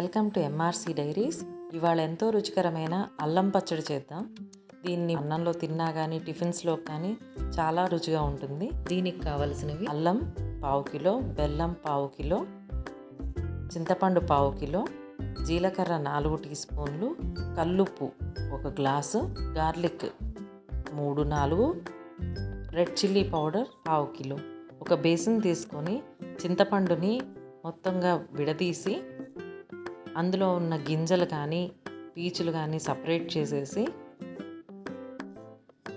Welcome to MRC diaries. ఇవాళ ఎంతో రుచికరమైన అల్లం పచ్చడి చేద్దాం. దీన్ని అన్నంలో తిన్నా కానీ టిఫిన్స్లో కానీ చాలా రుచిగా ఉంటుంది. దీనికి కావలసినవి అల్లం పావు కిలో, బెల్లం పావు కిలో, చింతపండు పావు కిలో, జీలకర్ర 4 టీ స్పూన్లు, కల్లుప్పు 1 glass, garlic 3-4, red chilli powder పావు కిలో. ఒక బేసిన్ తీసుకొని చింతపండుని మొత్తంగా విడదీసి అందులో ఉన్న గింజలు కానీ పీచులు కానీ సపరేట్ చేసేసి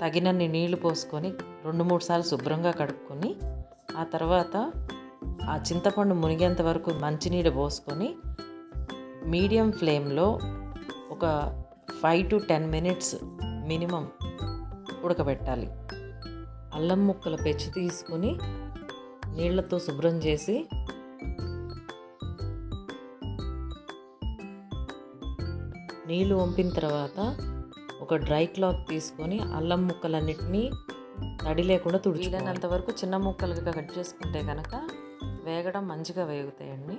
తగినన్ని నీళ్లు పోసుకొని 2-3 సార్లు శుభ్రంగా కడుక్కొని ఆ తర్వాత ఆ చింతపండు మునిగేంత వరకు మంచినీళ్ళు పోసుకొని మీడియం ఫ్లేమ్లో ఒక 5 to 10 minutes మినిమం ఉడకబెట్టాలి. అల్లం ముక్కల పెచ్చు తీసుకొని నీళ్లతో శుభ్రం చేసి నీళ్ళు వంపిన తర్వాత ఒక డ్రై క్లాత్ తీసుకొని అల్లం ముక్కలన్నిటినీ తడి లేకుండా వీలైనంత వరకు చిన్న ముక్కలుగా కట్ చేసుకుంటే కనుక వేగడం మంచిగా వేగుతాయండి.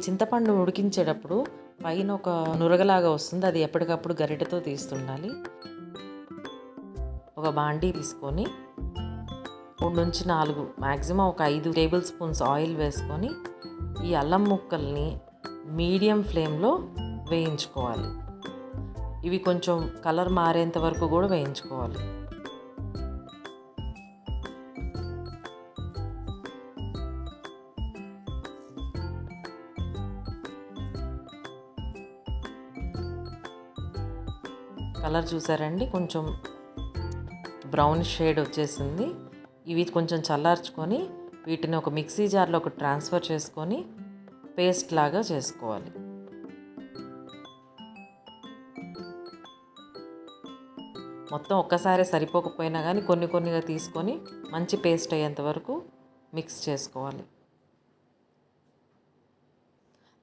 చింతపండు ఉడికించేటప్పుడు పైన ఒక నురగలాగా వస్తుంది, అది ఎప్పటికప్పుడు గరిటెతో తీస్తుండాలి. ఒక బాండీ తీసుకొని 3-4 మ్యాక్సిమం ఒక 5 టేబుల్ స్పూన్స్ ఆయిల్ వేసుకొని ఈ అల్లం ముక్కల్ని మీడియం ఫ్లేమ్లో వేయించుకోవాలి. ఇవి కొంచెం కలర్ మారేంత వరకు కూడా వేయించుకోవాలి. కలర్ చూసారండి, కొంచెం బ్రౌన్ షేడ్ వచ్చేసింది. ఇవి కొంచెం చల్లార్చుకొని వీటిని ఒక మిక్సీ జార్లోకి ట్రాన్స్ఫర్ చేసుకొని పేస్ట్ లాగా చేసుకోవాలి. మొత్తం ఒక్కసారి సరిపోకపోయినా కానీ కొన్నిగా తీసుకొని మంచి పేస్ట్ అయ్యేంత వరకు మిక్స్ చేసుకోవాలి.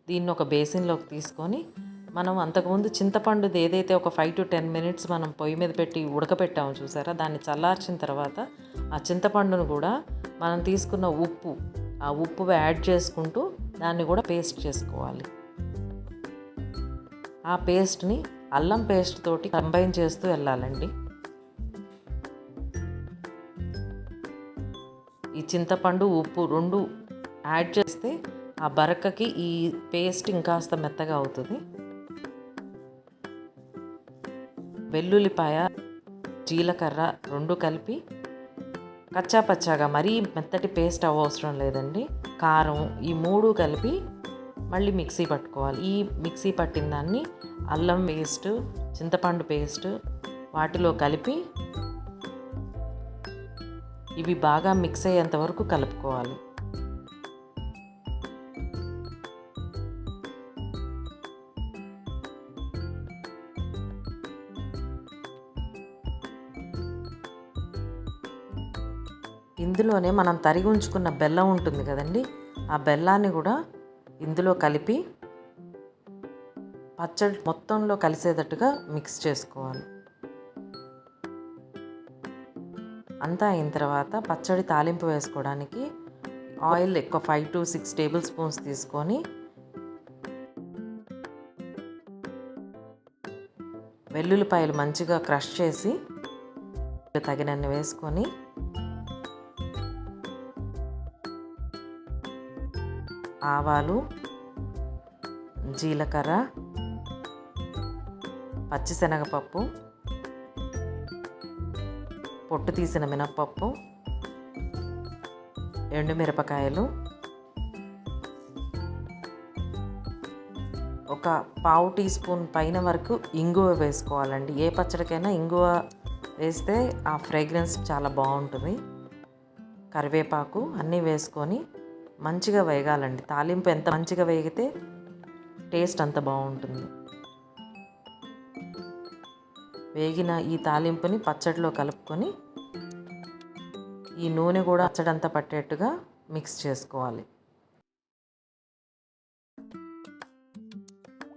దీన్ని ఒక బేసిన్లోకి తీసుకొని మనం అంతకుముందు చింతపండుది ఏదైతే ఒక 5 to 10 minutes మనం పొయ్యి మీద పెట్టి ఉడకపెట్టాము చూసారా, దాన్ని చల్లార్చిన తర్వాత ఆ చింతపండును కూడా మనం తీసుకున్న ఆ ఉప్పు యాడ్ చేసుకుంటూ దాన్ని కూడా పేస్ట్ చేసుకోవాలి. ఆ పేస్ట్ని అల్లం పేస్ట్ తోటి కంబైన్ చేస్తూ వెళ్ళాలండి. ఈ చింతపండు ఉప్పు 2 యాడ్ చేస్తే ఆ బరకకి ఈ పేస్ట్ ఇంకాస్త మెత్తగా అవుతుంది. వెల్లుల్లిపాయ, జీలకర్ర 2 కలిపి కచ్చా పచ్చాగా, మరీ మెత్తటి పేస్ట్ అవసరం లేదండి. కారం, ఈ 3 కలిపి మళ్ళీ మిక్సీ పట్టుకోవాలి. ఈ మిక్సీ పట్టిన దాన్ని అల్లం పేస్ట్, చింతపండు పేస్ట్ వాటిలో కలిపి ఇవి బాగా మిక్స్ అయ్యేంత వరకు కలుపుకోవాలి. ఇందులోనే మనం తరిగి ఉంచుకున్న బెల్లం ఉంటుంది కదండి, ఆ బెల్లాన్ని కూడా ఇందులో కలిపి పచ్చడి మొత్తంలో కలిసేటట్టుగా మిక్స్ చేసుకోవాలి. అంతా అయిన తర్వాత పచ్చడి తాలింపు వేసుకోవడానికి ఆయిల్ ఎక్కువ 5 to 6 టేబుల్ స్పూన్స్ తీసుకొని వెల్లుల్లిపాయలు మంచిగా క్రష్ చేసి తగినన్ని వేసుకొని ఆవాలు, జీలకర్ర, పచ్చిశనగపప్పు, పొట్టు తీసిన మినప్పప్పు, ఎండుమిరపకాయలు, ఒక పావు టీ స్పూన్ పైన వరకు ఇంగువ వేసుకోవాలండి. ఏ పచ్చడికైనా ఇంగువ వేస్తే ఆ ఫ్రేగ్రెన్స్ చాలా బాగుంటుంది. కరివేపాకు అన్నీ వేసుకొని మంచిగా వేగాలండి. తాలింపు ఎంత మంచిగా వేగితే టేస్ట్ అంత బాగుంటుంది. వేగిన ఈ తాలింపుని పచ్చడిలో కలుపుకొని ఈ నూనె కూడా పచ్చడంతా పట్టేట్టుగా మిక్స్ చేసుకోవాలి.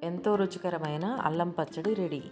ఎంతో రుచికరమైన అల్లం పచ్చడి రెడీ.